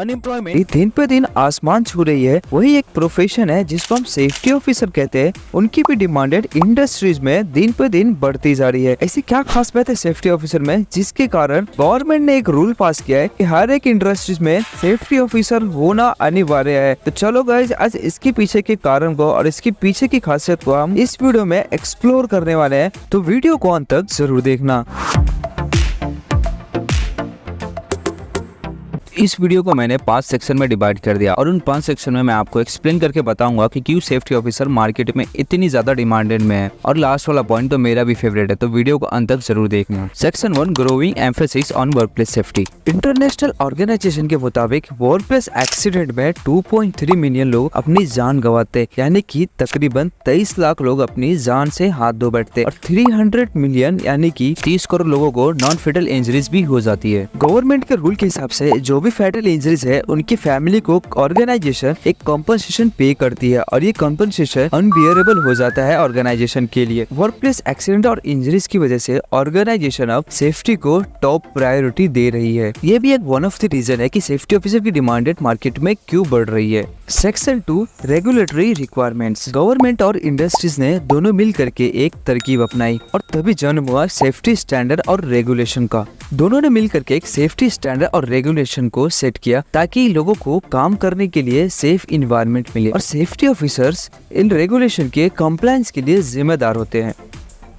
Unemployment दिन पे दिन आसमान छू रही है। वही एक प्रोफेशन है जिसको हम सेफ्टी ऑफिसर कहते हैं। उनकी भी डिमांडेड इंडस्ट्रीज में दिन पे दिन बढ़ती जा रही है। ऐसी क्या खास बात है सेफ्टी ऑफिसर में जिसके कारण गवर्नमेंट ने एक रूल पास किया है कि हर एक इंडस्ट्रीज में सेफ्टी ऑफिसर होना अनिवार्य है। तो चलो गाइज, आज इसके पीछे के कारण को और इसके पीछे की खासियत को हम इस वीडियो में एक्सप्लोर करने वाले हैं। तो वीडियो को अंत तक जरूर देखना। इस वीडियो को मैंने 5 सेक्शन में डिवाइड कर दिया और उन 5 सेक्शन में मैं आपको एक्सप्लेन करके बताऊंगा कि क्यों सेफ्टी ऑफिसर मार्केट में इतनी ज्यादा डिमांडेड में है। और लास्ट वाला पॉइंट तो मेरा भी फेवरेट है, तो वीडियो को अंत तक जरूर देखना। Section 1, growing emphasis on workplace safety. International organisation के मुताबिक वर्कप्लेस एक्सीडेंट में 2.3 मिलियन लोग अपनी जान गंवाते, यानी कि तकरीबन 23 लाख लोग अपनी जान से हाथ धो बैठते और 300 मिलियन यानी कि 30 करोड़ लोगों को नॉन फेटल इंजरीज भी हो जाती है। गवर्नमेंट के रूल के हिसाब से जो भी फेटल इंजरीज है उनकी फैमिली को ऑर्गेनाइजेशन एक कॉम्पनसेशन पे करती है और ये कॉम्पनसेशन अनबियरेबल हो जाता है ऑर्गेनाइजेशन के लिए। वर्कप्लेस एक्सीडेंट और इंजरीज की वजह से ऑर्गेनाइजेशन अब सेफ्टी को टॉप प्रायोरिटी दे रही है। ये भी एक वन ऑफ द रीजन है कि सेफ्टी ऑफिसर की डिमांडेड मार्केट में क्यों बढ़ रही है। Section 2, regulatory requirements. गवर्नमेंट और इंडस्ट्रीज ने दोनों मिल करके एक तरकीब अपनाई और तभी जन्म हुआ सेफ्टी स्टैंडर्ड और रेगुलेशन का। दोनों ने मिलकर के एक सेफ्टी स्टैंडर्ड और रेगुलेशन को सेट किया ताकि लोगों को काम करने के लिए सेफ इन्वायरमेंट मिले और सेफ्टी ऑफिसर्स इन रेगुलेशन के कंप्लायंस के लिए जिम्मेदार होते हैं।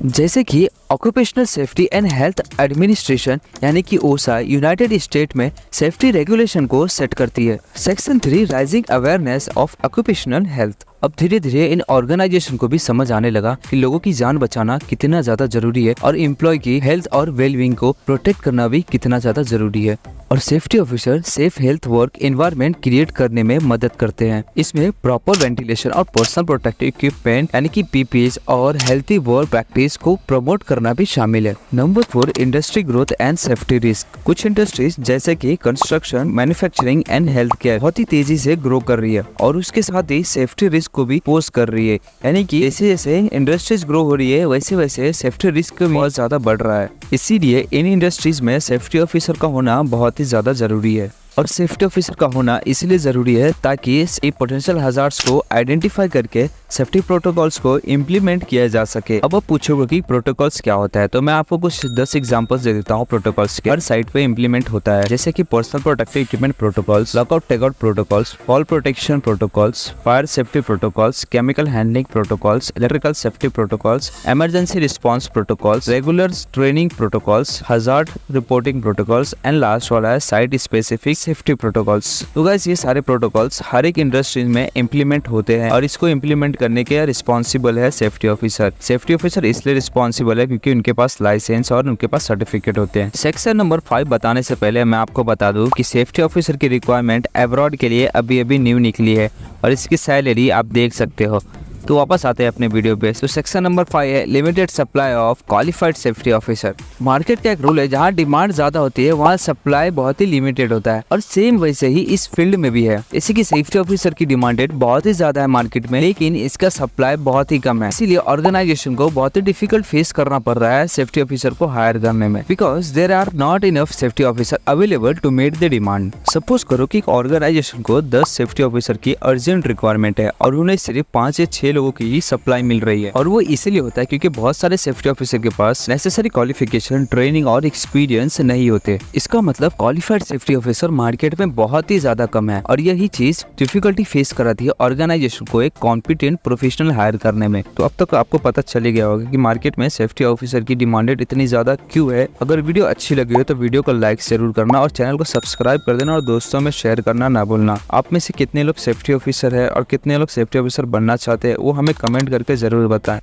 जैसे कि occupational safety and health administration यानी कि ओसा यूनाइटेड स्टेट में सेफ्टी रेगुलेशन को सेट करती है। Section 3, rising awareness of occupational health. अब धीरे धीरे इन ऑर्गेनाइजेशन को भी समझ आने लगा कि लोगों की जान बचाना कितना ज्यादा जरूरी है और एम्प्लॉय की हेल्थ और वेलबींग को प्रोटेक्ट करना भी कितना ज्यादा जरूरी है। और safety officer safe health work environment create करने में मदद करते हैं। इसमें प्रॉपर वेंटिलेशन और पर्सनल प्रोटेक्टिव इक्विपमेंट यानी कि पीपीई और हेल्थी वर्क प्रैक्टिस को प्रमोट करना भी शामिल है। Number 4, industry growth and safety risk. कुछ इंडस्ट्रीज जैसे कि construction, manufacturing and health care बहुत ही तेजी से ग्रो कर रही है और उसके साथ ही सेफ्टी रिस्क को भी पोज कर रही है। यानी कि जैसे जैसे इंडस्ट्रीज ग्रो हो रही है वैसे वैसे सेफ्टी रिस्क बहुत ज्यादा बढ़ रहा है। इसीलिए इन इंडस्ट्रीज में सेफ्टी ऑफिसर का होना बहुत ही ज्यादा जरूरी है। और सेफ्टी ऑफिसर का होना इसलिए जरूरी है ताकि इस पोटेंशियल हजार्ड्स को आइडेंटिफाई करके सेफ्टी प्रोटोकॉल्स को इम्प्लीमेंट किया जा सके। अब आप पूछोगे कि प्रोटोकॉल्स क्या होता है, तो मैं आपको कुछ 10 एग्जांपल्स दे देता हूँ प्रोटोकॉल्स के। हर साइट पे इम्प्लीमेंट होता है, जैसे कि personal protective equipment protocols, lockout tagout protocols, fall protection protocols, fire safety protocols, chemical handling protocols, electrical safety protocols, emergency response protocols, regular training protocols, hazard reporting protocols and last वाला है site specific safety protocols. तो guys, ये सारे protocols हर एक industry में implement होते हैं और इसको इम्प्लीमेंट करने के रिस्पॉन्सिबल है सेफ्टी ऑफिसर। सेफ्टी ऑफिसर इसलिए रिस्पॉन्सिबल है क्योंकि उनके पास लाइसेंस और उनके पास सर्टिफिकेट होते हैं। सेक्शन नंबर 5 बताने से पहले मैं आपको बता दूं कि सेफ्टी ऑफिसर की रिक्वायरमेंट अब्रॉड के लिए अभी अभी न्यू निकली है और इसकी सैलरी आप देख सकते हो। तो वापस आते हैं अपने वीडियो पे। तो सेक्शन नंबर 5 है limited supply of qualified safety officer. Market का एक रूल है, जहाँ डिमांड ज्यादा होती है वहाँ सप्लाई बहुत ही लिमिटेड होता है और सेम वैसे ही इस फील्ड में भी है। इसी की सेफ्टी ऑफिसर की डिमांडेड बहुत ही ज्यादा है मार्केट में, लेकिन इसका सप्लाई बहुत ही कम है। इसीलिए ऑर्गेनाइजेशन को बहुत ही डिफिकल्ट फेस करना पड़ रहा है सेफ्टी ऑफिसर को हायर करने में, because there are not enough safety officer available to meet the demand. Suppose करो कि ऑर्गेनाइजेशन को 10 सेफ्टी ऑफिसर की अर्जेंट रिक्वायरमेंट है और उन्हें सिर्फ 5 या 6 लोगों की सप्लाई मिल रही है। और वो इसलिए होता है क्योंकि बहुत सारे सेफ्टी ऑफिसर के पास नेसेसरी क्वालिफिकेशन, ट्रेनिंग और एक्सपीरियंस नहीं होते। इसका मतलब क्वालिफाइड सेफ्टी ऑफिसर मार्केट में बहुत ही ज्यादा कम है और यही चीज डिफिकल्टी फेस कराती है ऑर्गेनाइजेशन को एक कॉम्पिटेंट प्रोफेशनल हायर करने में। तो अब तक आपको पता चल गया होगा कि मार्केट में सेफ्टी ऑफिसर की डिमांडेड इतनी ज्यादा क्यों है। अगर वीडियो अच्छी लगी हो तो वीडियो को लाइक जरूर करना और चैनल को सब्सक्राइब कर देना और दोस्तों में शेयर करना ना भूलना। आप में से कितने लोग सेफ्टी ऑफिसर है और कितने लोग सेफ्टी ऑफिसर बनना चाहते हैं वो हमें कमेंट करके जरूर बताएं।